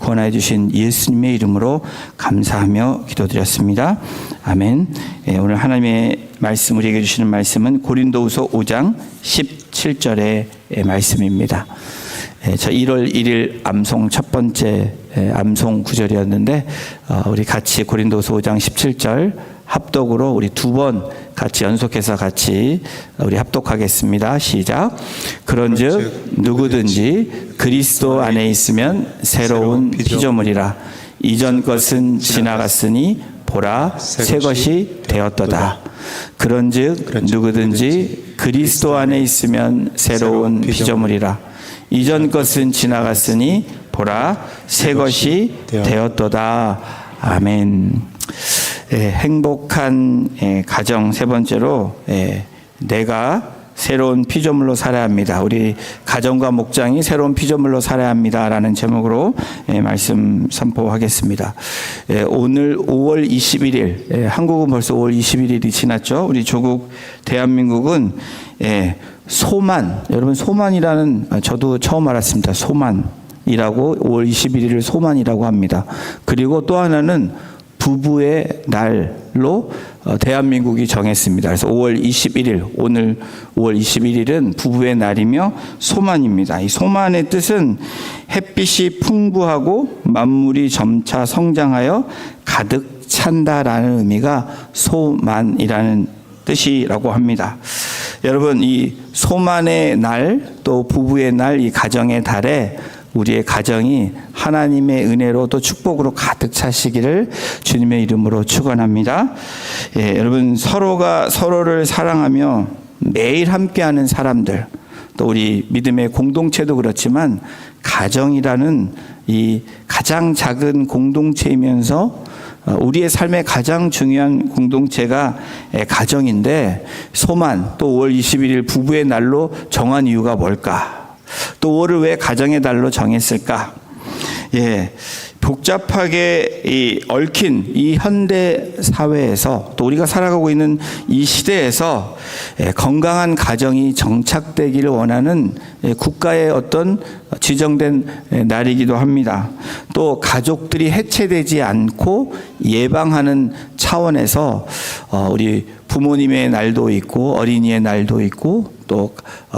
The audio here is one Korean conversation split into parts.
구원하여 주신 예수님의 이름으로 감사하며 기도드렸습니다. 아멘. 오늘 하나님의 말씀, 우리에게 주시는 말씀은 고린도후서 5장 17절의 말씀입니다. 저 1월 1일 암송 첫 번째 암송 구절이었는데 우리 같이 고린도후서 5장 17절 합독으로 우리 두 번 같이 연속해서 같이 우리 합독하겠습니다. 시작. 그런즉 누구든지 그리스도 안에 있으면 새로운 피조물이라. 이전 것은 지나갔으니 보라 새 것이 되었도다. 그런즉 누구든지 그리스도 안에 있으면 새로운 피조물이라. 이전 것은 지나갔으니 보라 새 것이 되었도다. 아멘. 행복한 가정 세 번째로 내가 새로운 피조물로 살아야 합니다. 우리 가정과 목장이 새로운 피조물로 살아야 합니다 라는 제목으로 말씀 선포하겠습니다. 오늘 5월 21일, 한국은 벌써 5월 21일이 지났죠. 우리 조국 대한민국은 소만, 여러분 소만이라는, 저도 처음 알았습니다. 소만이라고, 5월 21일을 소만이라고 합니다. 그리고 또 하나는 부부의 날로 대한민국이 정했습니다. 그래서 5월 21일, 오늘 5월 21일은 부부의 날이며 소만입니다. 이 소만의 뜻은 햇빛이 풍부하고 만물이 점차 성장하여 가득 찬다라는 의미가 소만이라는 뜻이라고 합니다. 여러분, 이 소만의 날, 또 부부의 날, 이 가정의 달에 우리의 가정이 하나님의 은혜로 또 축복으로 가득 차시기를 주님의 이름으로 축원합니다. 여러분, 서로가 서로를 사랑하며 매일 함께하는 사람들, 또 우리 믿음의 공동체도 그렇지만 가정이라는 이 가장 작은 공동체이면서 우리의 삶의 가장 중요한 공동체가 가정인데, 소만, 또 5월 21일 부부의 날로 정한 이유가 뭘까? 또 5월을 왜 가정의 달로 정했을까? 복잡하게 얽힌 이 현대 사회에서, 또 우리가 살아가고 있는 이 시대에서 건강한 가정이 정착되기를 원하는 국가의 어떤 지정된 날이기도 합니다. 또 가족들이 해체되지 않고 예방하는 차원에서 우리 부모님의 날도 있고 어린이의 날도 있고 또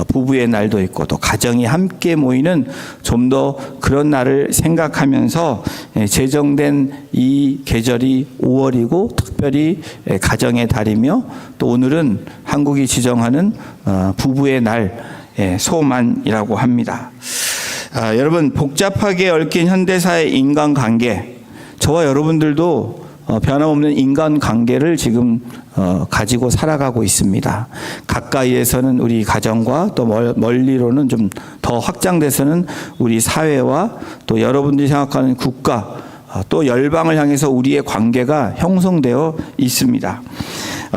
부부의 날도 있고 또 가정이 함께 모이는 좀 더 그런 날을 생각하면서 제정된 이 계절이 5월이고 특별히 가정의 달이며, 또 오늘은 한국이 지정하는 부부의 날, 소만이라고 합니다. 여러분, 복잡하게 얽힌 현대사의 인간관계, 저와 여러분들도 변함없는 인간관계를 지금 가지고 살아가고 있습니다. 가까이에서는 우리 가정과 또 멀리로는 좀 더 확장돼서는 우리 사회와 또 여러분들이 생각하는 국가, 또 열방을 향해서 우리의 관계가 형성되어 있습니다.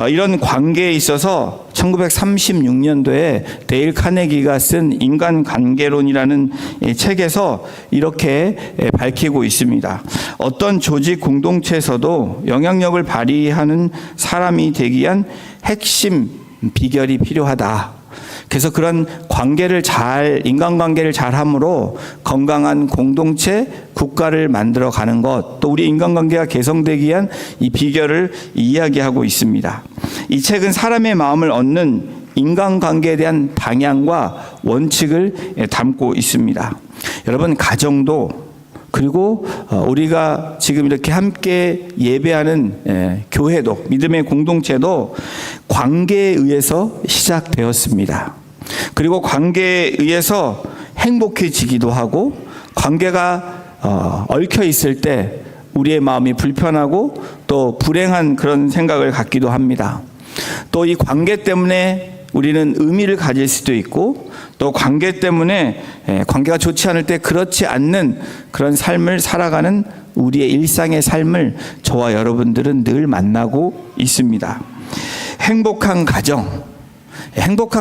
이런 관계에 있어서 1936년도에 데일 카네기가 쓴 인간관계론이라는 책에서 이렇게 밝히고 있습니다. 어떤 조직 공동체에서도 영향력을 발휘하는 사람이 되기 위한 핵심 비결이 필요하다. 그래서 그런 인간관계를 잘 함으로 건강한 공동체, 국가를 만들어 가는 것, 또 우리 인간관계가 개성되기 위한 이 비결을 이야기하고 있습니다. 이 책은 사람의 마음을 얻는 인간관계에 대한 방향과 원칙을 담고 있습니다. 여러분, 가정도, 그리고 우리가 지금 이렇게 함께 예배하는 교회도, 믿음의 공동체도 관계에 의해서 시작되었습니다. 그리고 관계에 의해서 행복해지기도 하고, 관계가 얽혀 있을 때 우리의 마음이 불편하고 또 불행한 그런 생각을 갖기도 합니다. 또 이 관계 때문에 우리는 의미를 가질 수도 있고, 또 관계 때문에 관계가 좋지 않을 때 그렇지 않는 그런 삶을 살아가는 우리의 일상의 삶을 저와 여러분들은 늘 만나고 있습니다. 행복한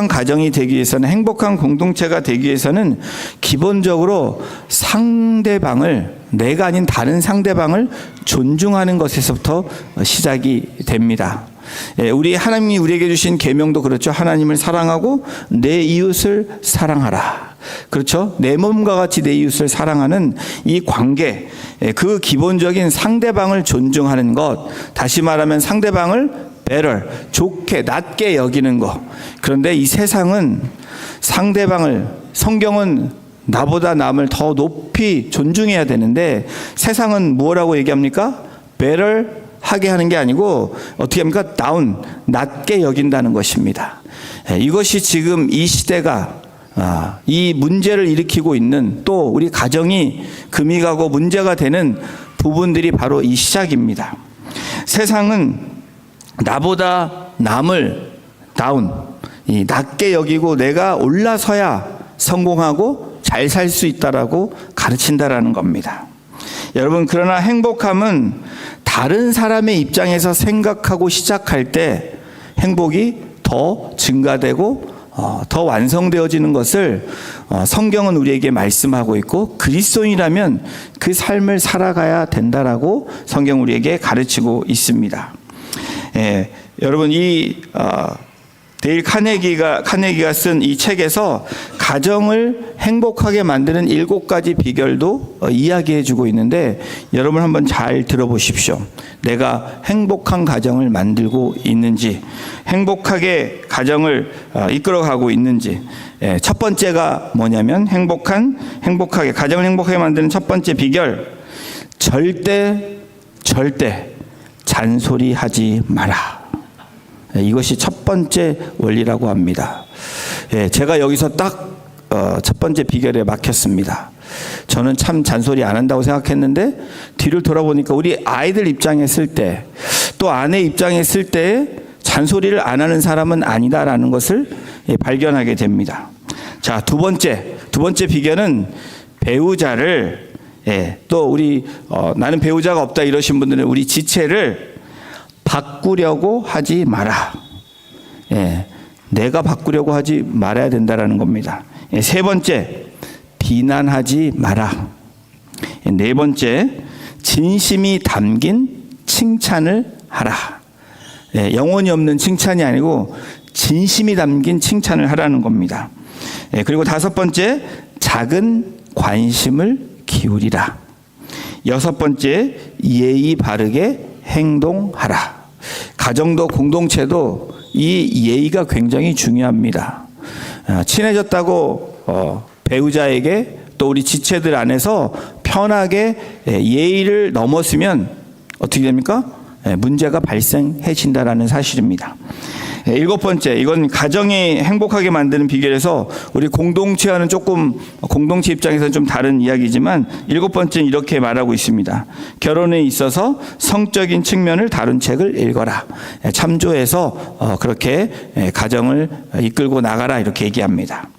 가정이 되기 위해서는, 행복한 공동체가 되기 위해서는 기본적으로 상대방을, 내가 아닌 다른 상대방을 존중하는 것에서부터 시작이 됩니다. 우리 하나님이 우리에게 주신 계명도 그렇죠. 하나님을 사랑하고 내 이웃을 사랑하라. 그렇죠. 내 몸과 같이 내 이웃을 사랑하는 이 관계, 그 기본적인 상대방을 존중하는 것, 다시 말하면 상대방을 better, 좋게, 낮게 여기는 것. 그런데 이 세상은 상대방을, 성경은 나보다 남을 더 높이 존중해야 되는데 세상은 뭐라고 얘기합니까? better 하게 하는 게 아니고 어떻게 합니까? down, 낮게 여긴다는 것입니다. 이것이 지금 이 시대가 이 문제를 일으키고 있는, 또 우리 가정이 금이 가고 문제가 되는 부분들이 바로 이 시작입니다. 세상은 나보다 남을 다운, 낮게 여기고 내가 올라서야 성공하고 잘 살 수 있다라고 가르친다라는 겁니다. 여러분, 그러나 행복함은 다른 사람의 입장에서 생각하고 시작할 때 행복이 더 증가되고 더 완성되어지는 것을 성경은 우리에게 말씀하고 있고, 그리스도인이라면 그 삶을 살아가야 된다라고 성경 우리에게 가르치고 있습니다. 여러분, 이 데일 카네기가 쓴 이 책에서 가정을 행복하게 만드는 7가지 비결도 이야기해 주고 있는데, 여러분 한번 잘 들어보십시오. 내가 행복한 가정을 만들고 있는지, 행복하게 가정을 이끌어가고 있는지. 첫 번째가 뭐냐면 행복하게 가정을 행복하게 만드는 첫 번째 비결, 절대 잔소리하지 마라. 이것이 첫 번째 원리라고 합니다. 제가 여기서 딱 첫 번째 비결에 막혔습니다. 저는 참 잔소리 안 한다고 생각했는데 뒤를 돌아보니까 우리 아이들 입장에 있을 때, 또 아내 입장에 있을 때 잔소리를 안 하는 사람은 아니다라는 것을 발견하게 됩니다. 자, 두 번째 비결은 배우자를, 또 우리 나는 배우자가 없다 이러신 분들은 우리 지체를 바꾸려고 하지 마라. 내가 바꾸려고 하지 말아야 된다라는 겁니다. 세 번째, 비난하지 마라. 네 번째, 진심이 담긴 칭찬을 하라. 영혼이 없는 칭찬이 아니고 진심이 담긴 칭찬을 하라는 겁니다. 그리고 다섯 번째, 작은 관심을 기울이라. 여섯 번째, 예의 바르게 행동하라. 가정도 공동체도 이 예의가 굉장히 중요합니다. 친해졌다고 배우자에게, 또 우리 지체들 안에서 편하게 예의를 넘었으면 어떻게 됩니까? 문제가 발생해진다라는 사실입니다. 일곱 번째, 이건 가정이 행복하게 만드는 비결에서 우리 공동체와는 조금, 공동체 입장에서는 좀 다른 이야기지만, 일곱 번째는 이렇게 말하고 있습니다. 결혼에 있어서 성적인 측면을 다룬 책을 읽어라. 참조해서 그렇게 가정을 이끌고 나가라, 이렇게 얘기합니다.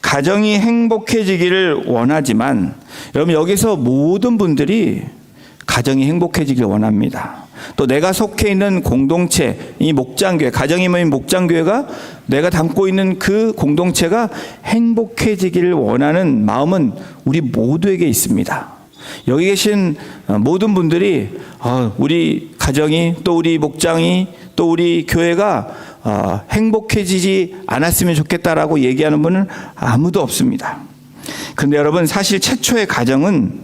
가정이 행복해지기를 원하지만, 여러분 여기서 모든 분들이 가정이 행복해지길 원합니다. 또 내가 속해 있는 공동체, 이 목장교회, 가정이 모인 목장교회가 내가 담고 있는 그 공동체가 행복해지기를 원하는 마음은 우리 모두에게 있습니다. 여기 계신 모든 분들이 우리 가정이, 또 우리 목장이, 또 우리 교회가 행복해지지 않았으면 좋겠다라고 얘기하는 분은 아무도 없습니다. 그런데 여러분, 사실 최초의 가정은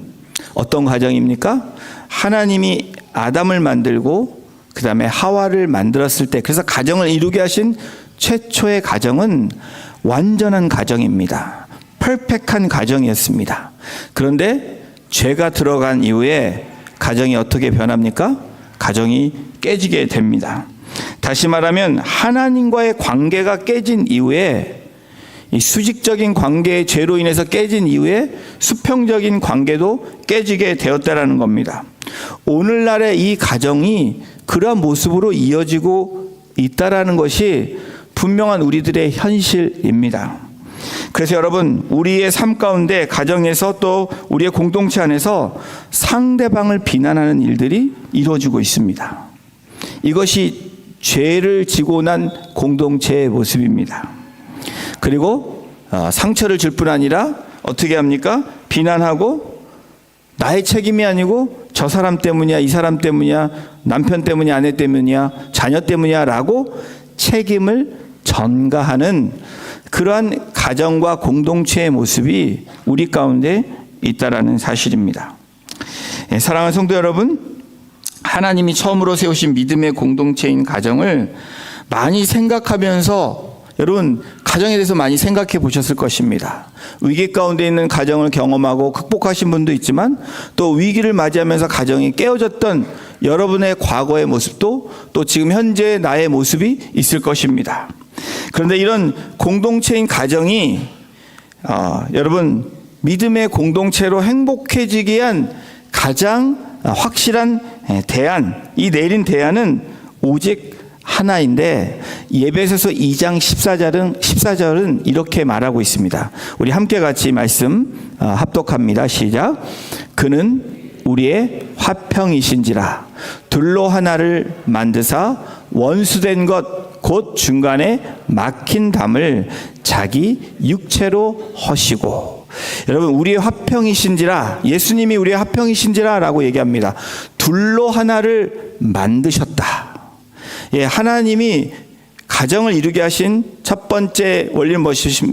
어떤 가정입니까? 하나님이 아담을 만들고 그 다음에 하와를 만들었을 때, 그래서 가정을 이루게 하신 최초의 가정은 완전한 가정입니다. 퍼펙트한 가정이었습니다. 그런데 죄가 들어간 이후에 가정이 어떻게 변합니까? 가정이 깨지게 됩니다. 다시 말하면 하나님과의 관계가 깨진 이후에, 이 수직적인 관계의 죄로 인해서 깨진 이후에 수평적인 관계도 깨지게 되었다라는 겁니다. 오늘날의 이 가정이 그러한 모습으로 이어지고 있다라는 것이 분명한 우리들의 현실입니다. 그래서 여러분, 우리의 삶 가운데, 가정에서 또 우리의 공동체 안에서 상대방을 비난하는 일들이 이루어지고 있습니다. 이것이 죄를 지고 난 공동체의 모습입니다. 그리고 상처를 줄 뿐 아니라 어떻게 합니까? 비난하고 나의 책임이 아니고 저 사람 때문이야, 이 사람 때문이야, 남편 때문이야, 아내 때문이야, 자녀 때문이야 라고 책임을 전가하는 그러한 가정과 공동체의 모습이 우리 가운데 있다라는 사실입니다. 사랑하는 성도 여러분, 하나님이 처음으로 세우신 믿음의 공동체인 가정을 많이 생각하면서 여러분 가정에 대해서 많이 생각해 보셨을 것입니다. 위기 가운데 있는 가정을 경험하고 극복하신 분도 있지만 또 위기를 맞이하면서 가정이 깨어졌던 여러분의 과거의 모습도 또 지금 현재의 나의 모습이 있을 것입니다. 그런데 이런 공동체인 가정이 여러분 믿음의 공동체로 행복해지기 위한 가장 확실한 대안, 이 내린 대안은 오직 하나인데 에베소서 2장 14절은 이렇게 말하고 있습니다. 우리 함께 같이 말씀 합독합니다. 시작. 그는 우리의 화평이신지라 둘로 하나를 만드사 원수된 것 곧 중간에 막힌 담을 자기 육체로 허시고. 여러분 우리의 화평이신지라, 예수님이 우리의 화평이신지라 라고 얘기합니다. 둘로 하나를 만드셨다. 하나님이 가정을 이루게 하신 첫 번째 원리는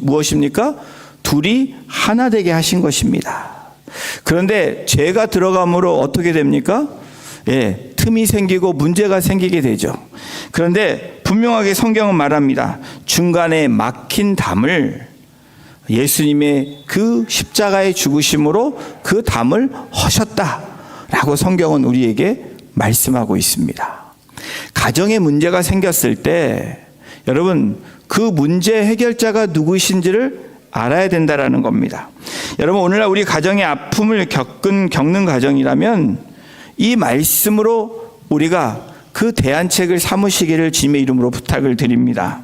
무엇입니까? 둘이 하나 되게 하신 것입니다. 그런데 죄가 들어감으로 어떻게 됩니까? 틈이 생기고 문제가 생기게 되죠. 그런데 분명하게 성경은 말합니다. 중간에 막힌 담을 예수님의 그 십자가의 죽으심으로 그 담을 허셨다라고 성경은 우리에게 말씀하고 있습니다. 가정에 문제가 생겼을 때 여러분 그 문제 해결자가 누구이신지를 알아야 된다라는 겁니다. 여러분 오늘날 우리 가정의 아픔을 겪는 가정이라면 이 말씀으로 우리가 그 대안책을 삼으시기를 주님의 이름으로 부탁을 드립니다.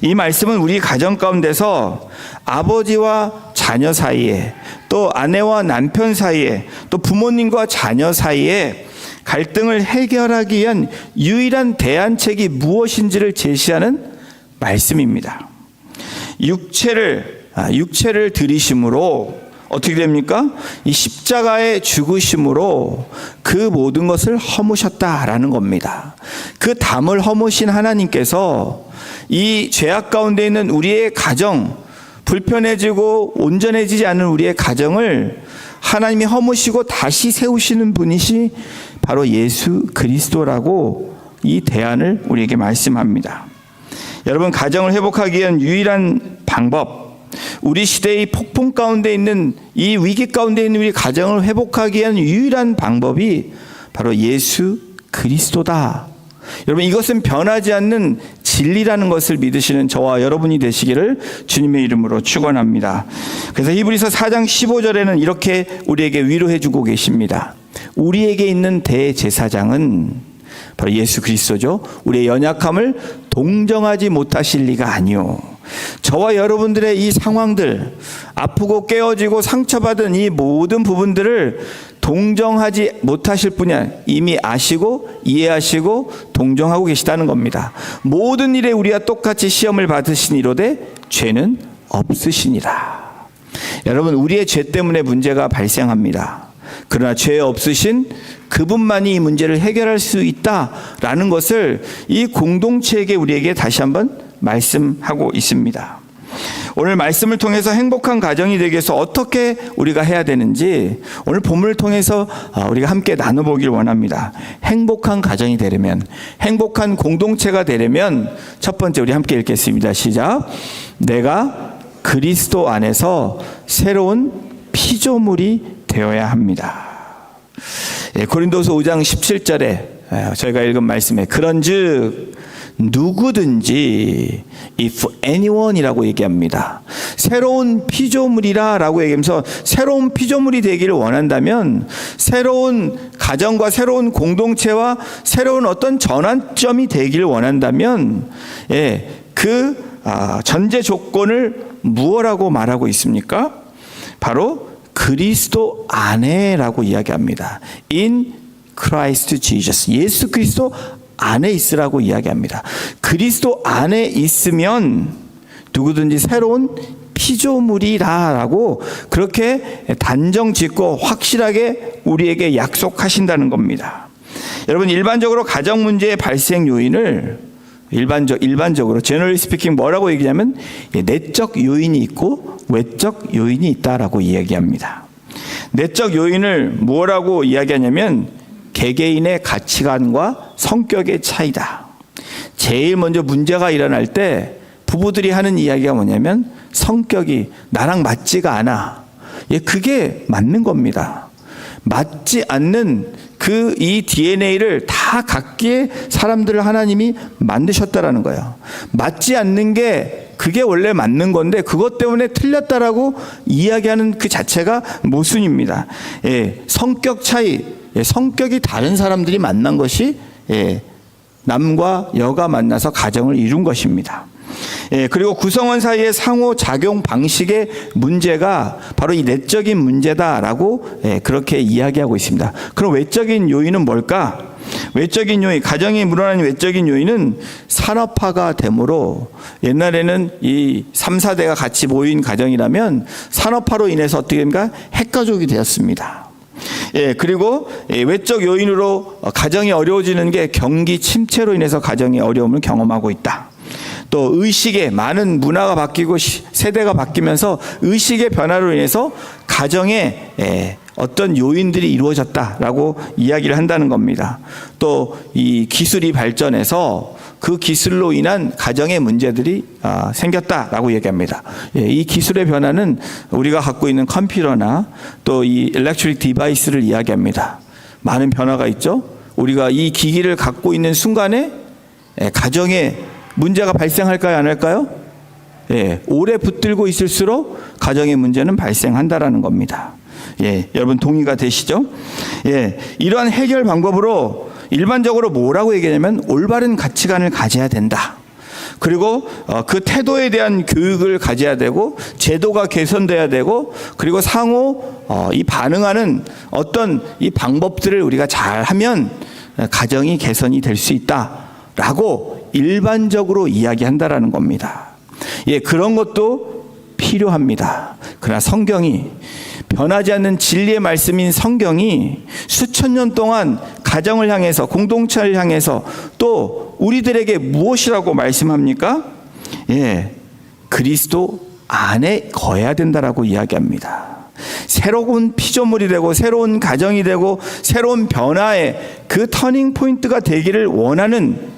이 말씀은 우리 가정 가운데서 아버지와 자녀 사이에 또 아내와 남편 사이에 또 부모님과 자녀 사이에 갈등을 해결하기 위한 유일한 대안책이 무엇인지를 제시하는 말씀입니다. 육체를 들이심으로 어떻게 됩니까? 이 십자가의 죽으심으로 그 모든 것을 허무셨다라는 겁니다. 그 담을 허무신 하나님께서 이 죄악 가운데 있는 우리의 가정, 불편해지고 온전해지지 않은 우리의 가정을 하나님이 허무시고 다시 세우시는 분이시 바로 예수 그리스도라고 이 대안을 우리에게 말씀합니다. 여러분 가정을 회복하기 위한 유일한 방법, 우리 시대의 폭풍 가운데 있는 이 위기 가운데 있는 우리 가정을 회복하기 위한 유일한 방법이 바로 예수 그리스도다. 여러분 이것은 변하지 않는 진리라는 것을 믿으시는 저와 여러분이 되시기를 주님의 이름으로 축원합니다. 그래서 히브리서 4장 15절에는 이렇게 우리에게 위로해 주고 계십니다. 우리에게 있는 대제사장은 바로 예수 그리스도죠. 우리의 연약함을 동정하지 못하실 리가 아니요. 저와 여러분들의 이 상황들, 아프고 깨어지고 상처받은 이 모든 부분들을 동정하지 못하실 분이 이미 아시고 이해하시고 동정하고 계시다는 겁니다. 모든 일에 우리와 똑같이 시험을 받으시니로되 죄는 없으시니라. 여러분 우리의 죄 때문에 문제가 발생합니다. 그러나 죄 없으신 그분만이 이 문제를 해결할 수 있다라는 것을 이 공동체에게 우리에게 다시 한번 말씀하고 있습니다. 오늘 말씀을 통해서 행복한 가정이 되기 위해서 어떻게 우리가 해야 되는지 오늘 본문을 통해서 우리가 함께 나눠보길 원합니다. 행복한 가정이 되려면, 행복한 공동체가 되려면 첫 번째 우리 함께 읽겠습니다. 시작. 내가 그리스도 안에서 새로운 피조물이 되어야 합니다. 고린도서 5장 17절에 저희가 읽은 말씀에 그런즉 누구든지 if anyone이라고 얘기합니다. 새로운 피조물이라 라고 얘기하면서 새로운 피조물이 되기를 원한다면 새로운 가정과 새로운 공동체와 새로운 어떤 전환점이 되기를 원한다면 그 전제 조건을 무엇이라고 말하고 있습니까? 바로 그리스도 안에라고 이야기합니다. In Christ Jesus. 예수 그리스도 안에 있으라고 이야기합니다. 그리스도 안에 있으면 누구든지 새로운 피조물이라라고 그렇게 단정 짓고 확실하게 우리에게 약속하신다는 겁니다. 여러분, 일반적으로 가정 문제의 발생 요인을 일반적으로 제너럴 스피킹 뭐라고 얘기하냐면 내적 요인이 있고 외적 요인이 있다라고 이야기합니다. 내적 요인을 뭐라고 이야기하냐면 개개인의 가치관과 성격의 차이다. 제일 먼저 문제가 일어날 때 부부들이 하는 이야기가 뭐냐면 성격이 나랑 맞지가 않아. 그게 맞는 겁니다. 맞지 않는 이 DNA를 다 갖기에 사람들을 하나님이 만드셨다라는 거예요. 맞지 않는 게 그게 원래 맞는 건데 그것 때문에 틀렸다라고 이야기하는 그 자체가 모순입니다. 성격 차이, 성격이 다른 사람들이 만난 것이 남과 여가 만나서 가정을 이룬 것입니다. 그리고 구성원 사이의 상호작용 방식의 문제가 바로 이 내적인 문제다라고 그렇게 이야기하고 있습니다. 그럼 외적인 요인은 뭘까? 외적인 요인, 가정이 물어나는 외적인 요인은 산업화가 되므로 옛날에는 이 3, 4대가 같이 모인 가정이라면 산업화로 인해서 어떻게 됩니까? 핵가족이 되었습니다. 그리고 외적 요인으로 가정이 어려워지는 게 경기 침체로 인해서 가정의 어려움을 경험하고 있다. 또 의식의 많은 문화가 바뀌고 세대가 바뀌면서 의식의 변화로 인해서 가정에 어떤 요인들이 이루어졌다라고 이야기를 한다는 겁니다. 또 이 기술이 발전해서 그 기술로 인한 가정의 문제들이 생겼다라고 얘기합니다. 이 기술의 변화는 우리가 갖고 있는 컴퓨터나 또 이 일렉트릭 디바이스를 이야기합니다. 많은 변화가 있죠. 우리가 이 기기를 갖고 있는 순간에 가정에 문제가 발생할까요, 안 할까요? 오래 붙들고 있을수록 가정의 문제는 발생한다라는 겁니다. 여러분 동의가 되시죠? 이러한 해결 방법으로 일반적으로 뭐라고 얘기하냐면 올바른 가치관을 가져야 된다. 그리고 그 태도에 대한 교육을 가져야 되고 제도가 개선돼야 되고 그리고 상호 이 반응하는 어떤 이 방법들을 우리가 잘 하면 가정이 개선이 될 수 있다라고 일반적으로 이야기한다라는 겁니다. 그런 것도 필요합니다. 그러나 성경이 변하지 않는 진리의 말씀인 성경이 수천 년 동안 가정을 향해서 공동체를 향해서 또 우리들에게 무엇이라고 말씀합니까? 그리스도 안에 거해야 된다라고 이야기합니다. 새로운 피조물이 되고 새로운 가정이 되고 새로운 변화의 그 터닝 포인트가 되기를 원하는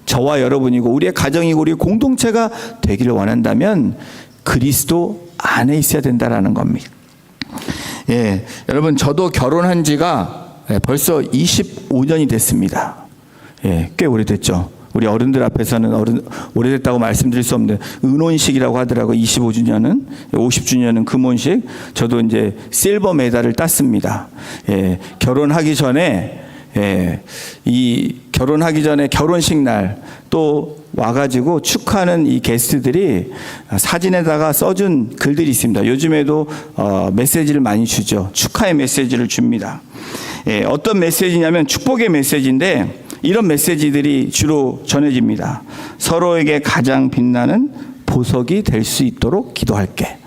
저와 여러분이고 우리의 가정이고 우리의 공동체가 되기를 원한다면 그리스도 안에 있어야 된다라는 겁니다. 여러분 저도 결혼한 지가 벌써 25년이 됐습니다. 꽤 오래됐죠. 우리 어른들 앞에서는 오래됐다고 말씀드릴 수 없는데 은혼식이라고 하더라고요. 25주년은 50주년은 금혼식. 저도 이제 실버 메달을 땄습니다. 결혼하기 전에 결혼하기 전에 결혼식 날 또 와가지고 축하하는 이 게스트들이 사진에다가 써준 글들이 있습니다. 요즘에도 메시지를 많이 주죠. 축하의 메시지를 줍니다. 어떤 메시지냐면 축복의 메시지인데 이런 메시지들이 주로 전해집니다. 서로에게 가장 빛나는 보석이 될 수 있도록 기도할게.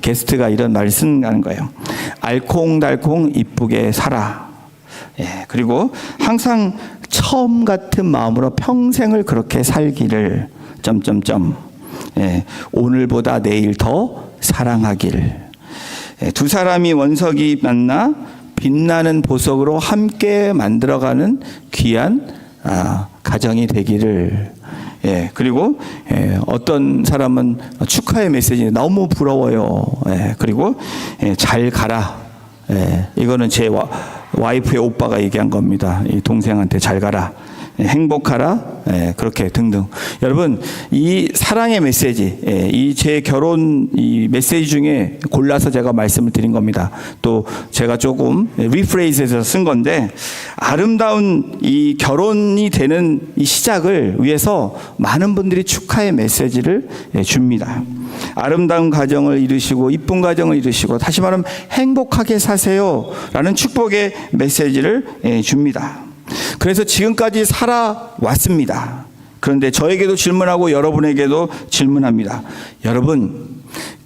게스트가 이런 말을 쓰는 거예요. 알콩달콩 이쁘게 살아. 그리고 항상 처음 같은 마음으로 평생을 그렇게 살기를 오늘보다 내일 더 사랑하길. 두 사람이 원석이 만나 빛나는 보석으로 함께 만들어가는 귀한 가정이 되기를. 그리고 어떤 사람은 축하의 메시지 너무 부러워요. 그리고 잘 가라. 이거는 제 와이프의 오빠가 얘기한 겁니다. 이 동생한테 잘 가라. 행복하라. 그렇게 등등. 여러분 이 사랑의 메시지, 이 제 결혼 이 메시지 중에 골라서 제가 말씀을 드린 겁니다. 또 제가 조금 리프레이즈해서 쓴 건데 아름다운 이 결혼이 되는 이 시작을 위해서 많은 분들이 축하의 메시지를 줍니다. 아름다운 가정을 이루시고 이쁜 가정을 이루시고 다시 말하면 행복하게 사세요라는 축복의 메시지를 줍니다. 그래서 지금까지 살아왔습니다. 그런데 저에게도 질문하고 여러분에게도 질문합니다. 여러분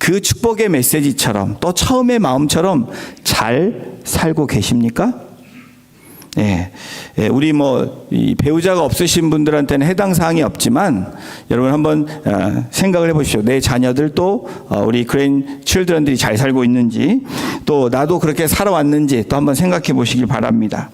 그 축복의 메시지처럼 또 처음의 마음처럼 잘 살고 계십니까? 예, 우리 이 배우자가 없으신 분들한테는 해당 사항이 없지만 여러분 한번 생각을 해보십시오. 내 자녀들 또 우리 그레인 칠드런들이 잘 살고 있는지 또 나도 그렇게 살아왔는지 또 한번 생각해 보시길 바랍니다.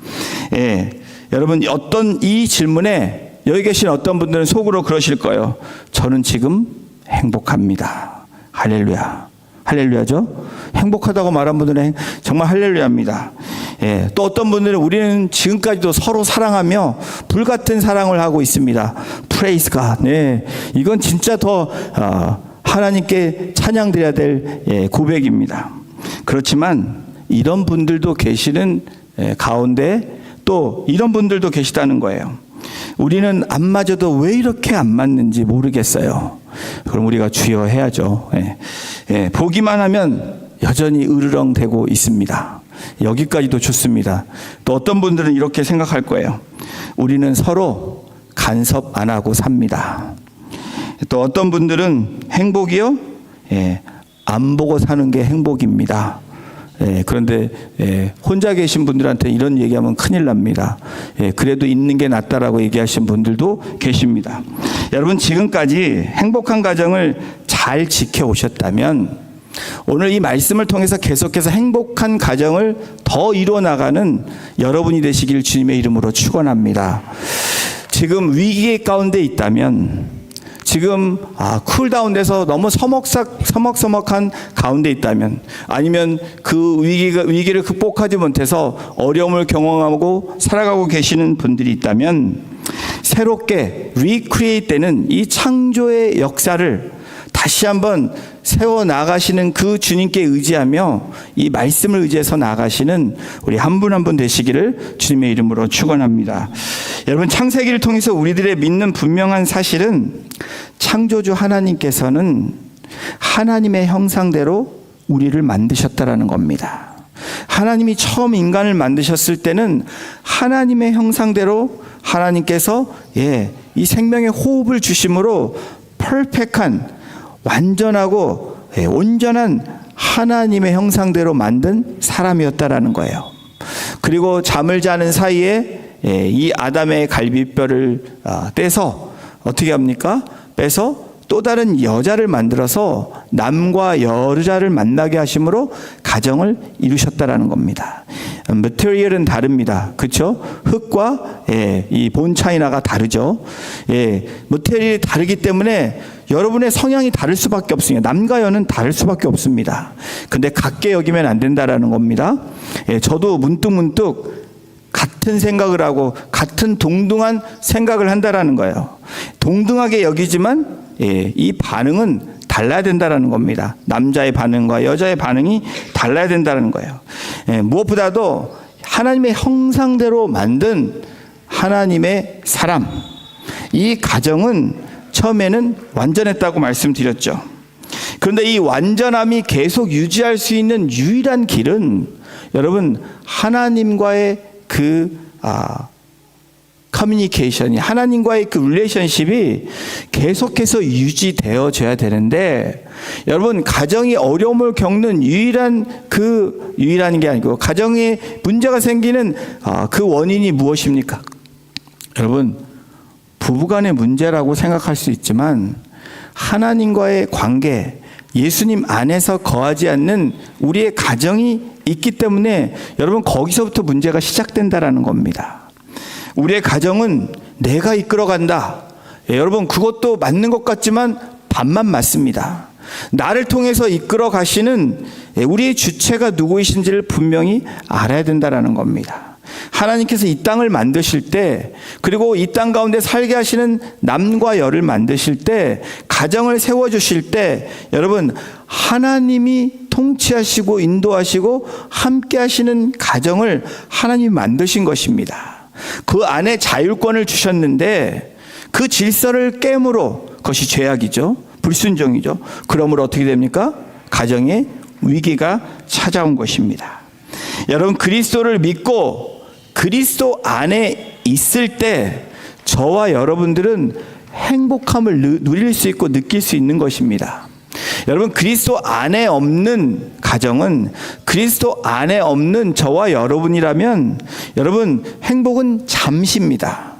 예, 여러분 어떤 이 질문에 여기 계신 어떤 분들은 속으로 그러실 거예요. 저는 지금 행복합니다. 할렐루야. 할렐루야죠. 행복하다고 말한 분들은 정말 할렐루야입니다. 예, 또 어떤 분들은 우리는 지금까지도 서로 사랑하며 불같은 사랑을 하고 있습니다. Praise God. 네, 이건 진짜 더 하나님께 찬양드려야 될 고백입니다. 그렇지만 이런 분들도 계시는 가운데 또 이런 분들도 계시다는 거예요. 우리는 안 맞아도 왜 이렇게 안 맞는지 모르겠어요. 그럼 우리가 주여 해야죠. 보기만 하면 여전히 으르렁대고 있습니다. 여기까지도 좋습니다. 또 어떤 분들은 이렇게 생각할 거예요. 우리는 서로 간섭 안 하고 삽니다. 또 어떤 분들은 행복이요? 안 보고 사는 게 행복입니다. 그런데 혼자 계신 분들한테 이런 얘기하면 큰일 납니다. 그래도 있는 게 낫다라고 얘기하신 분들도 계십니다. 여러분 지금까지 행복한 가정을 잘 지켜오셨다면 오늘 이 말씀을 통해서 계속해서 행복한 가정을 더 이루어나가는 여러분이 되시길 주님의 이름으로 축원합니다. 지금 위기 가운데 있다면 지금 쿨다운돼서 너무 서먹서먹한 가운데 있다면 아니면 그 위기를 극복하지 못해서 어려움을 경험하고 살아가고 계시는 분들이 있다면 새롭게 리크리에이트 되는 이 창조의 역사를 다시 한번 세워나가시는 그 주님께 의지하며 이 말씀을 의지해서 나가시는 우리 한 분 한 분 되시기를 주님의 이름으로 축원합니다. 여러분 창세기를 통해서 우리들의 믿는 분명한 사실은 창조주 하나님께서는 하나님의 형상대로 우리를 만드셨다라는 겁니다. 하나님이 처음 인간을 만드셨을 때는 하나님의 형상대로 하나님께서 이 생명의 호흡을 주심으로 퍼펙트한 완전하고 온전한 하나님의 형상대로 만든 사람이었다라는 거예요. 그리고 잠을 자는 사이에 이 아담의 갈비뼈를 떼서 어떻게 합니까? 빼서 또 다른 여자를 만들어서 남과 여자를 만나게 하심으로 가정을 이루셨다라는 겁니다. 머티리얼은 다릅니다. 그렇죠? 흙과 이 본 차이나가 다르죠. 머티리얼이 다르기 때문에 여러분의 성향이 다를 수밖에 없습니다. 남과 여는 다를 수밖에 없습니다. 근데 같게 여기면 안 된다라는 겁니다. 저도 문득 같은 생각을 하고 같은 동등한 생각을 한다라는 거예요. 동등하게 여기지만 이 반응은 달라야 된다라는 겁니다. 남자의 반응과 여자의 반응이 달라야 된다는 거예요. 무엇보다도 하나님의 형상대로 만든 하나님의 사람, 이 가정은 처음에는 완전했다고 말씀드렸죠. 그런데 이 완전함이 계속 유지할 수 있는 유일한 길은 여러분 하나님과의 커뮤니케이션이 하나님과의 그 릴레이션십이 계속해서 유지되어져야 되는데 여러분 가정이 어려움을 겪는 유일한 게 아니고 가정에 문제가 생기는 그 원인이 무엇입니까? 여러분 부부간의 문제라고 생각할 수 있지만 하나님과의 관계 예수님 안에서 거하지 않는 우리의 가정이 있기 때문에 여러분 거기서부터 문제가 시작된다라는 겁니다. 우리의 가정은 내가 이끌어간다. 여러분 그것도 맞는 것 같지만 반만 맞습니다. 나를 통해서 이끌어 가시는 우리의 주체가 누구이신지를 분명히 알아야 된다라는 겁니다. 하나님께서 이 땅을 만드실 때 그리고 이 땅 가운데 살게 하시는 남과 여를 만드실 때 가정을 세워주실 때 여러분 하나님이 통치하시고 인도하시고 함께 하시는 가정을 하나님이 만드신 것입니다. 그 안에 자율권을 주셨는데 그 질서를 깨므로 그것이 죄악이죠. 불순종이죠. 그러므로 어떻게 됩니까? 가정에 위기가 찾아온 것입니다. 여러분 그리스도를 믿고 그리스도 안에 있을 때 저와 여러분들은 행복함을 누릴 수 있고 느낄 수 있는 것입니다. 여러분, 그리스도 안에 없는 가정은, 그리스도 안에 없는 저와 여러분이라면 여러분, 행복은 잠시입니다.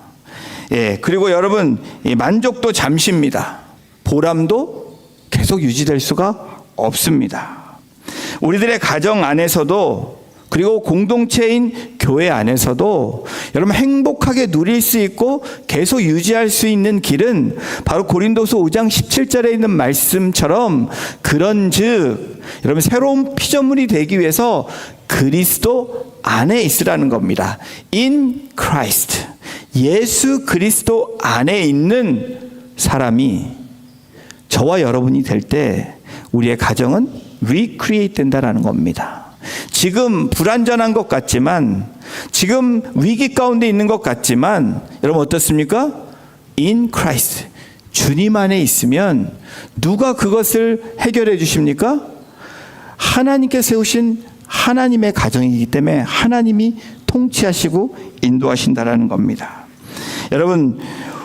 그리고 여러분, 만족도 잠시입니다. 보람도 계속 유지될 수가 없습니다. 우리들의 가정 안에서도, 그리고 공동체인 교회 안에서도 여러분, 행복하게 누릴 수 있고 계속 유지할 수 있는 길은 바로 고린도서 5장 17절에 있는 말씀처럼, 그런즉 여러분, 새로운 피조물이 되기 위해서 그리스도 안에 있으라는 겁니다. In Christ, 예수 그리스도 안에 있는 사람이 저와 여러분이 될 때 우리의 가정은 recreate 된다라는 겁니다. 지금 불완전한 것 같지만, 지금 위기 가운데 있는 것 같지만, 여러분 어떻습니까? In Christ, 주님 안에 있으면 누가 그것을 해결해 주십니까? 하나님께 세우신 하나님의 가정이기 때문에 하나님이 통치하시고 인도하신다라는 겁니다. 여러분,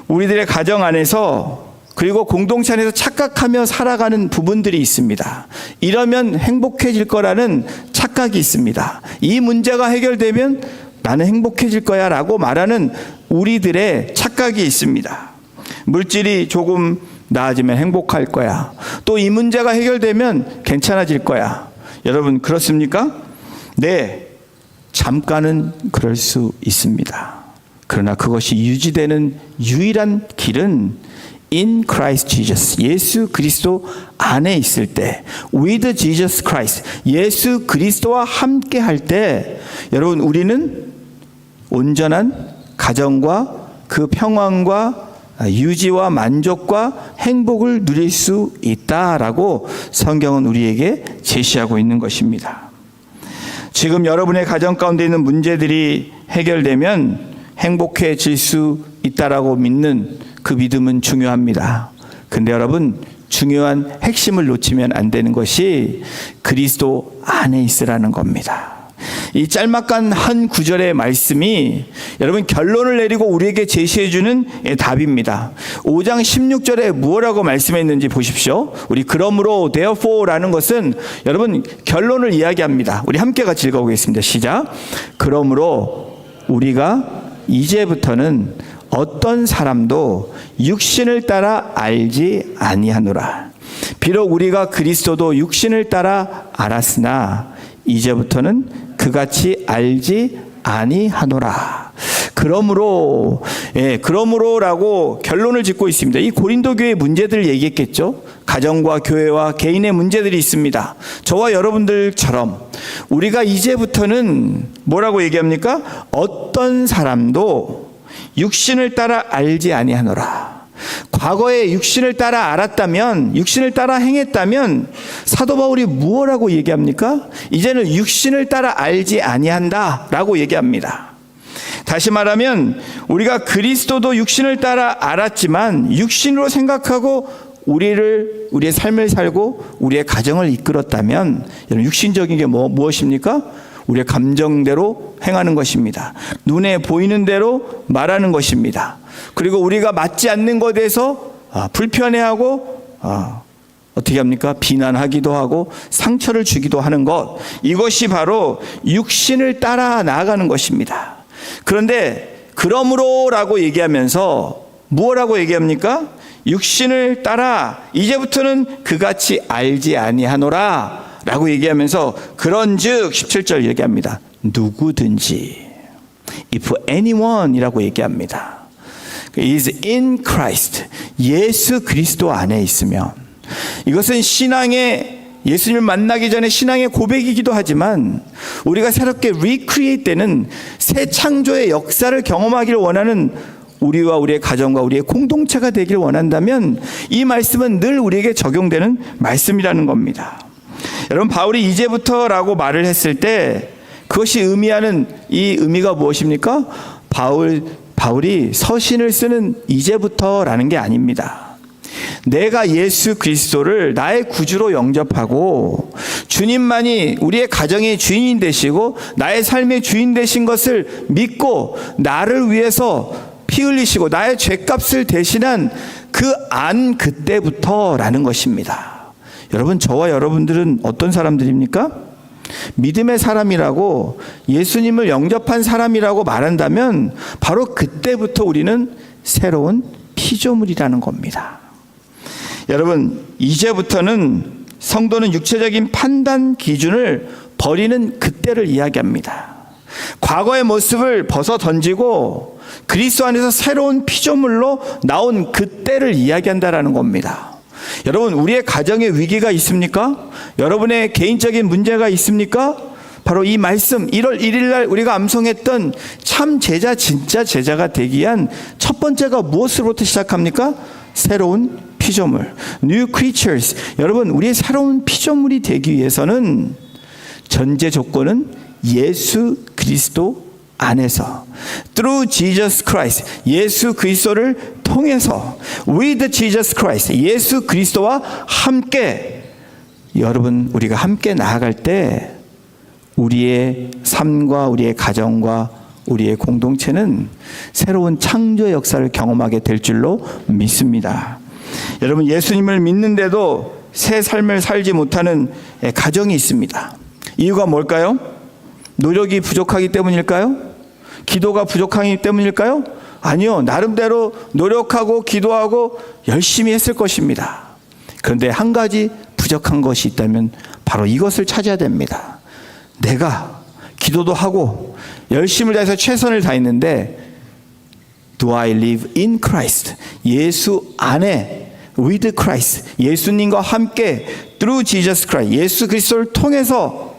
우리들의 가정 안에서, 그리고 공동체 안에서 착각하며 살아가는 부분들이 있습니다. 이러면 행복해질 거라는 착각이 있습니다. 이 문제가 해결되면 나는 행복해질 거야 라고 말하는 우리들의 착각이 있습니다. 물질이 조금 나아지면 행복할 거야. 또 이 문제가 해결되면 괜찮아질 거야. 여러분, 그렇습니까? 네, 잠깐은 그럴 수 있습니다. 그러나 그것이 유지되는 유일한 길은 In Christ Jesus, 예수 그리스도 안에 있을 때, with Jesus Christ, 예수 그리스도와 함께 할 때, 여러분, 우리는 온전한 가정과 그 평안과 유지와 만족과 행복을 누릴 수 있다라고 성경은 우리에게 제시하고 있는 것입니다. 지금 여러분의 가정 가운데 있는 문제들이 해결되면 행복해질 수 있다라고 믿는 그 믿음은 중요합니다. 근데 여러분, 중요한 핵심을 놓치면 안 되는 것이 그리스도 안에 있으라는 겁니다. 이 짤막한 한 구절의 말씀이 여러분, 결론을 내리고 우리에게 제시해주는 답입니다. 5장 16절에 무엇라고 말씀했는지 보십시오. 우리 그러므로 therefore라는 것은 여러분, 결론을 이야기합니다. 우리 함께 같이 읽어보겠습니다. 시작. 그러므로 우리가 이제부터는 어떤 사람도 육신을 따라 알지 아니하노라. 비록 우리가 그리스도도 육신을 따라 알았으나 이제부터는 그같이 알지 아니하노라. 그러므로, 그러므로라고 결론을 짓고 있습니다. 이 고린도 교회의 문제들을 얘기했겠죠. 가정과 교회와 개인의 문제들이 있습니다. 저와 여러분들처럼 우리가 이제부터는 뭐라고 얘기합니까? 어떤 사람도 육신을 따라 알지 아니하노라. 과거에 육신을 따라 알았다면, 육신을 따라 행했다면 사도 바울이 무엇라고 얘기합니까? 이제는 육신을 따라 알지 아니한다라고 얘기합니다. 다시 말하면 우리가 그리스도도 육신을 따라 알았지만 육신으로 생각하고 우리의 삶을 살고 우리의 가정을 이끌었다면, 육신적인 게 무엇입니까? 우리의 감정대로 행하는 것입니다. 눈에 보이는 대로 말하는 것입니다. 그리고 우리가 맞지 않는 것에 대해서 불편해하고 어떻게 합니까? 비난하기도 하고 상처를 주기도 하는 것, 이것이 바로 육신을 따라 나아가는 것입니다. 그런데 그러므로라고 얘기하면서 무엇라고 얘기합니까? 육신을 따라 이제부터는 그같이 알지 아니하노라 라고 얘기하면서 그런즉 17절 얘기합니다. 누구든지, if anyone 이라고 얘기합니다. is in Christ, 예수 그리스도 안에 있으면, 이것은 신앙의, 예수님을 만나기 전에 신앙의 고백이기도 하지만 우리가 새롭게 recreate 되는 새 창조의 역사를 경험하기를 원하는 우리와 우리의 가정과 우리의 공동체가 되기를 원한다면 이 말씀은 늘 우리에게 적용되는 말씀이라는 겁니다. 여러분, 바울이 이제부터라고 말을 했을 때 그것이 의미하는 이 의미가 무엇입니까? 바울이 서신을 쓰는 이제부터라는 게 아닙니다. 내가 예수 그리스도를 나의 구주로 영접하고 주님만이 우리의 가정의 주인이 되시고 나의 삶의 주인 되신 것을 믿고 나를 위해서 피 흘리시고 나의 죄값을 대신한 그때부터라는 것입니다. 여러분, 저와 여러분들은 어떤 사람들입니까? 믿음의 사람이라고, 예수님을 영접한 사람이라고 말한다면 바로 그때부터 우리는 새로운 피조물이라는 겁니다. 여러분, 이제부터는 성도는 육체적인 판단 기준을 버리는 그때를 이야기합니다. 과거의 모습을 벗어 던지고 그리스도 안에서 새로운 피조물로 나온 그때를 이야기한다라는 겁니다. 여러분, 우리의 가정에 위기가 있습니까? 여러분의 개인적인 문제가 있습니까? 바로 이 말씀, 1월 1일 날 우리가 암송했던 참 제자, 진짜 제자가 되기 위한 첫 번째가 무엇으로부터 시작합니까? 새로운 피조물, new creatures. 여러분, 우리의 새로운 피조물이 되기 위해서는 전제 조건은 예수 그리스도 안에서, through Jesus Christ, 예수 그리스도를 통해서, with Jesus Christ, 예수 그리스도와 함께, 여러분, 우리가 함께 나아갈 때 우리의 삶과 우리의 가정과 우리의 공동체는 새로운 창조의 역사를 경험하게 될 줄로 믿습니다. 여러분, 예수님을 믿는데도 새 삶을 살지 못하는 가정이 있습니다. 이유가 뭘까요? 노력이 부족하기 때문일까요? 기도가 부족하기 때문일까요? 아니요. 나름대로 노력하고 기도하고 열심히 했을 것입니다. 그런데 한 가지 부족한 것이 있다면 바로 이것을 찾아야 됩니다. 내가 기도도 하고 열심을 다해서 최선을 다했는데 Do I live in Christ? 예수 안에, with Christ, 예수님과 함께 through Jesus Christ, 예수 그리스도를 통해서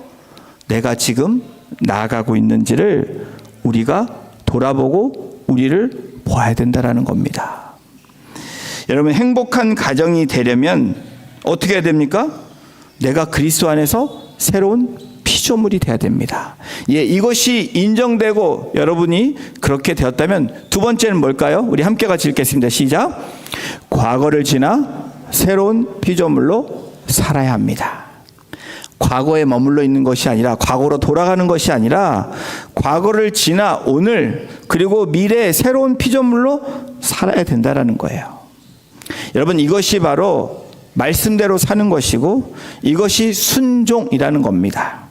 내가 지금 나아가고 있는지를 우리가 돌아보고 우리를 보아야 된다라는 겁니다. 여러분, 행복한 가정이 되려면 어떻게 해야 됩니까? 내가 그리스도 안에서 새로운 피조물이 돼야 됩니다. 예, 이것이 인정되고 여러분이 그렇게 되었다면 두 번째는 뭘까요? 우리 함께 같이 읽겠습니다. 시작. 과거를 지나 새로운 피조물로 살아야 합니다. 과거에 머물러 있는 것이 아니라, 과거로 돌아가는 것이 아니라 과거를 지나 오늘 그리고 미래의 새로운 피조물로 살아야 된다라는 거예요. 여러분, 이것이 바로 말씀대로 사는 것이고 이것이 순종이라는 겁니다.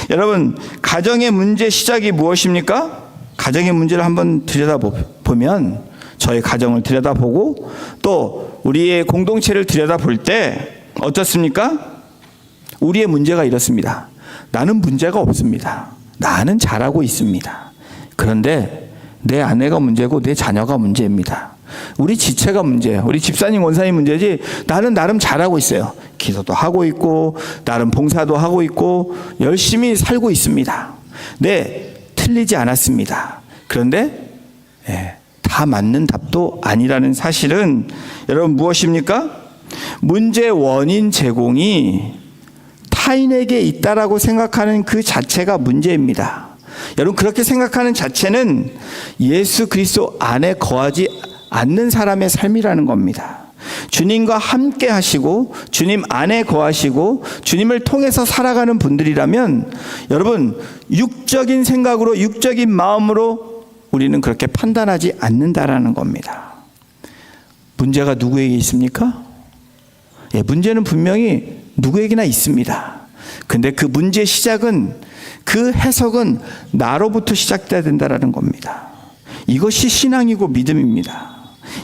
여러분, 가정의 문제 시작이 무엇입니까? 가정의 문제를 한번 들여다보면, 저의 가정을 들여다보고 또 우리의 공동체를 들여다볼 때 어떻습니까? 우리의 문제가 이렇습니다. 나는 문제가 없습니다. 나는 잘하고 있습니다. 그런데 내 아내가 문제고 내 자녀가 문제입니다. 우리 지체가 문제예요. 우리 집사님, 원사님 문제지 나는 나름 잘하고 있어요. 기도도 하고 있고 나름 봉사도 하고 있고 열심히 살고 있습니다. 네, 틀리지 않았습니다. 그런데 다 맞는 답도 아니라는 사실은 여러분 무엇입니까? 문제 원인 제공이 타인에게 있다라고 생각하는 그 자체가 문제입니다. 여러분, 그렇게 생각하는 자체는 예수 그리스도 안에 거하지 않는 사람의 삶이라는 겁니다. 주님과 함께 하시고 주님 안에 거하시고 주님을 통해서 살아가는 분들이라면 여러분, 육적인 생각으로 육적인 마음으로 우리는 그렇게 판단하지 않는다라는 겁니다. 문제가 누구에게 있습니까? 예, 문제는 분명히 누구에게나 있습니다. 근데 그 문제의 시작은, 그 해석은 나로부터 시작돼야 된다라는 겁니다. 이것이 신앙이고 믿음입니다.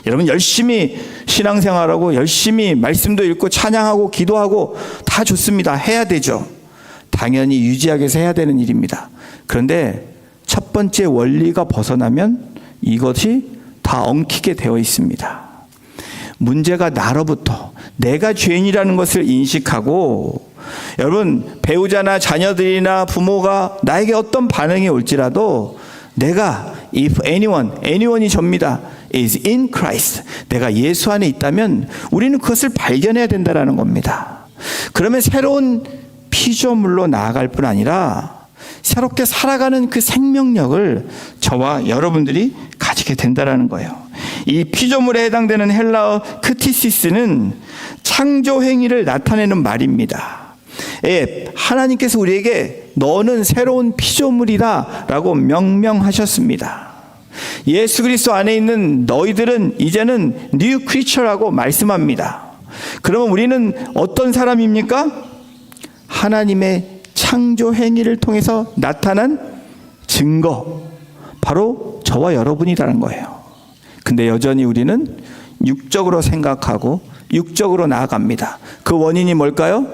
여러분, 열심히 신앙생활하고 열심히 말씀도 읽고 찬양하고 기도하고 다 좋습니다. 해야 되죠. 당연히 유지하기 위해서 해야 되는 일입니다. 그런데 첫 번째 원리가 벗어나면 이것이 다 엉키게 되어 있습니다. 문제가 나로부터, 내가 죄인이라는 것을 인식하고, 여러분, 배우자나 자녀들이나 부모가 나에게 어떤 반응이 올지라도 내가 if anyone이 접니다. is in Christ. 내가 예수 안에 있다면 우리는 그것을 발견해야 된다라는 겁니다. 그러면 새로운 피조물로 나아갈 뿐 아니라 새롭게 살아가는 그 생명력을 저와 여러분들이 가지게 된다라는 거예요. 이 피조물에 해당되는 헬라어 크티시스는 창조 행위를 나타내는 말입니다. 하나님께서 우리에게 너는 새로운 피조물이다 라고 명명하셨습니다. 예수 그리스도 안에 있는 너희들은 이제는 new creature라고 말씀합니다. 그러면 우리는 어떤 사람입니까? 하나님의 창조 행위를 통해서 나타난 증거, 바로 저와 여러분이라는 거예요. 근데 여전히 우리는 육적으로 생각하고 육적으로 나아갑니다. 그 원인이 뭘까요?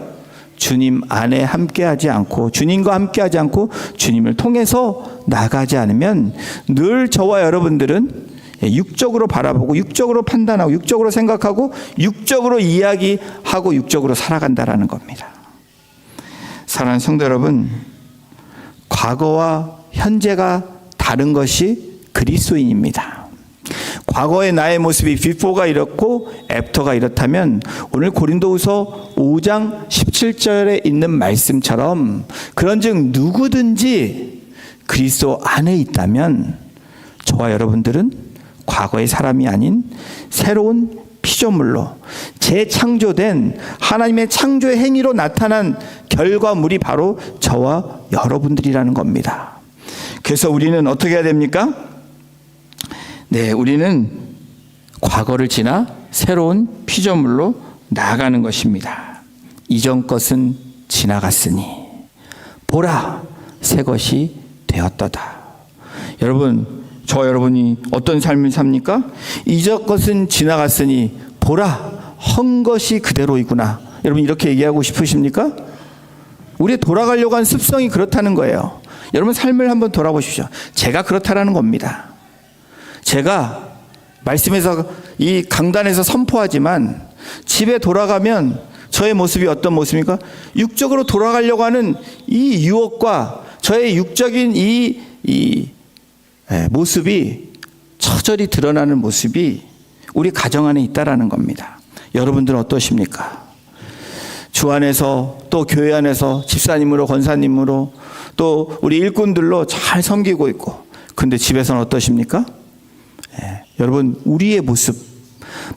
주님 안에 함께하지 않고, 주님과 함께하지 않고 주님을 통해서 나가지 않으면 늘 저와 여러분들은 육적으로 바라보고 육적으로 판단하고 육적으로 생각하고 육적으로 이야기하고 육적으로 살아간다라는 겁니다. 사랑하는 성도 여러분, 과거와 현재가 다른 것이 그리스도인입니다. 과거의 나의 모습이 비포가 이렇고 애프터가 이렇다면 오늘 고린도후서 5장 17절에 있는 말씀처럼 그런즉 누구든지 그리스도 안에 있다면 저와 여러분들은 과거의 사람이 아닌 새로운 피조물로 재창조된 하나님의 창조의 행위로 나타난 결과물이 바로 저와 여러분들이라는 겁니다. 그래서 우리는 어떻게 해야 됩니까? 네, 우리는 과거를 지나 새로운 피조물로 나아가는 것입니다. 이전 것은 지나갔으니 보라, 새 것이 되었도다. 여러분, 저 여러분이 어떤 삶을 삽니까? 이전 것은 지나갔으니 보라, 헛 것이 그대로이구나. 여러분, 이렇게 얘기하고 싶으십니까? 우리 돌아가려고 하는 습성이 그렇다는 거예요. 여러분 삶을 한번 돌아보십시오. 제가 그렇다라는 겁니다. 제가 말씀에서 이 강단에서 선포하지만 집에 돌아가면 저의 모습이 어떤 모습입니까? 육적으로 돌아가려고 하는 이 유혹과 저의 육적인 이 모습이 처절히 드러나는 모습이 우리 가정 안에 있다라는 겁니다. 여러분들은 어떠십니까? 주 안에서 또 교회 안에서 집사님으로 권사님으로 또 우리 일꾼들로 잘 섬기고 있고, 근데 집에서는 어떠십니까? 여러분, 우리의 모습,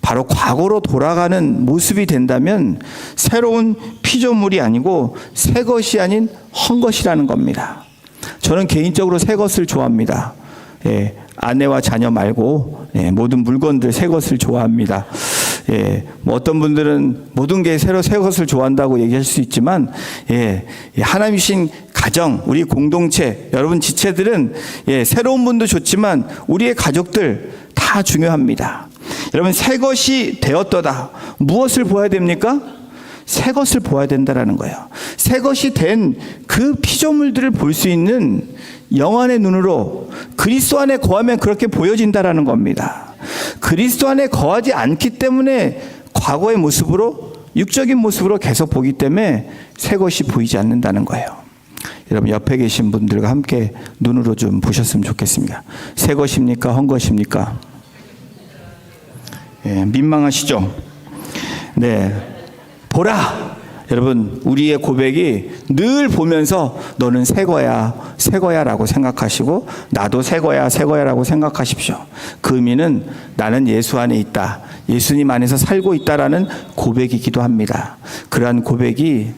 바로 과거로 돌아가는 모습이 된다면 새로운 피조물이 아니고 새 것이 아닌 헛 것이라는 겁니다. 저는 개인적으로 새 것을 좋아합니다. 아내와 자녀 말고 모든 물건들 새 것을 좋아합니다. 뭐 어떤 분들은 모든 게 새로 새 것을 좋아한다고 얘기할 수 있지만, 하나님이신 가정, 우리 공동체, 여러분 지체들은 새로운 분도 좋지만 우리의 가족들 다 중요합니다. 여러분, 새 것이 되었도다. 무엇을 보아야 됩니까? 새 것을 보아야 된다라는 거예요. 새 것이 된 그 피조물들을 볼 수 있는 영안의 눈으로 그리스도 안에 거하면 그렇게 보여진다라는 겁니다. 그리스도 안에 거하지 않기 때문에 과거의 모습으로, 육적인 모습으로 계속 보기 때문에 새 것이 보이지 않는다는 거예요. 여러분, 옆에 계신 분들과 함께 눈으로 좀 보셨으면 좋겠습니다. 새 것입니까? 헛 것입니까? 민망하시죠? 네. 보라! 여러분, 우리의 고백이 늘 보면서 너는 새 거야, 새 거야 라고 생각하시고 나도 새 거야, 새 거야 라고 생각하십시오. 그 의미는 나는 예수 안에 있다, 예수님 안에서 살고 있다라는 고백이기도 합니다. 그러한 고백이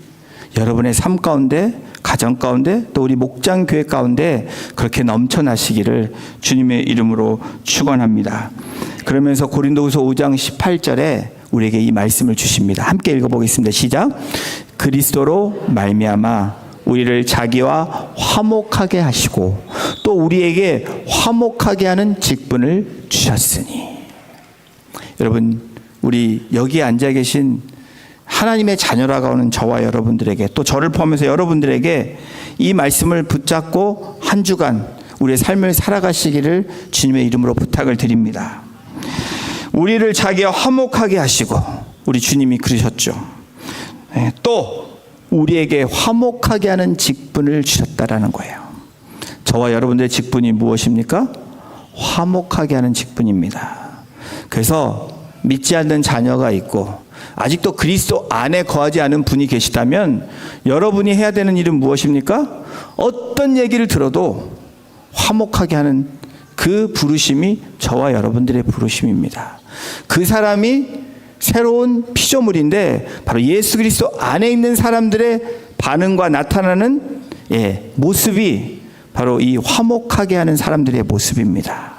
여러분의 삶 가운데, 가정 가운데, 또 우리 목장교회 가운데 그렇게 넘쳐나시기를 주님의 이름으로 축원합니다. 그러면서 고린도후서 5장 18절에 우리에게 이 말씀을 주십니다. 함께 읽어보겠습니다. 시작. 그리스도로 말미암아 우리를 자기와 화목하게 하시고 또 우리에게 화목하게 하는 직분을 주셨으니. 여러분, 우리 여기 앉아 계신 하나님의 자녀라고 하는 저와 여러분들에게, 또 저를 포함해서 여러분들에게 이 말씀을 붙잡고 한 주간 우리의 삶을 살아가시기를 주님의 이름으로 부탁을 드립니다. 우리를 자기와 화목하게 하시고, 우리 주님이 그러셨죠. 또 우리에게 화목하게 하는 직분을 주셨다라는 거예요. 저와 여러분들의 직분이 무엇입니까? 화목하게 하는 직분입니다. 그래서 믿지 않는 자녀가 있고 아직도 그리스도 안에 거하지 않은 분이 계시다면 여러분이 해야 되는 일은 무엇입니까? 어떤 얘기를 들어도 화목하게 하는 그 부르심이 저와 여러분들의 부르심입니다. 그 사람이 새로운 피조물인데 바로 예수 그리스도 안에 있는 사람들의 반응과 나타나는 모습이 바로 이 화목하게 하는 사람들의 모습입니다.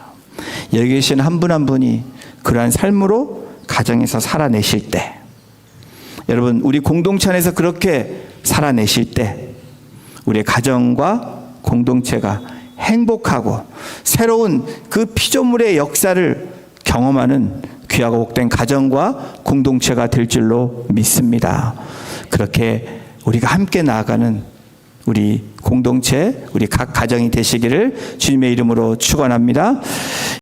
여기 계신 한 분 한 분이 그러한 삶으로 가정에서 살아내실 때 여러분, 우리 공동체 안에서 그렇게 살아내실 때 우리의 가정과 공동체가 행복하고 새로운 그 피조물의 역사를 경험하는 귀하고 복된 가정과 공동체가 될 줄로 믿습니다. 그렇게 우리가 함께 나아가는 우리 공동체, 우리 각 가정이 되시기를 주님의 이름으로 축원합니다.